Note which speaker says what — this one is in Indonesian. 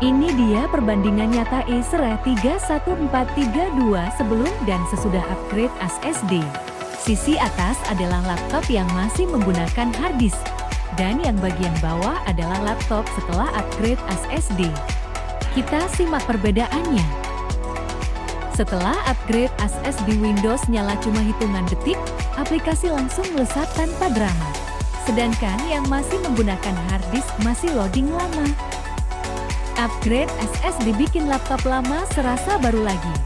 Speaker 1: Ini dia perbandingan nyata Acer 31432 sebelum dan sesudah upgrade SSD. Sisi atas adalah laptop yang masih menggunakan hard disk, dan yang bagian bawah adalah laptop setelah upgrade SSD. Kita simak perbedaannya. Setelah upgrade SSD, Windows nyala cuma hitungan detik, aplikasi langsung melesat tanpa drama. Sedangkan yang masih menggunakan hard disk masih loading lama. Upgrade SSD bikin laptop lama serasa baru lagi.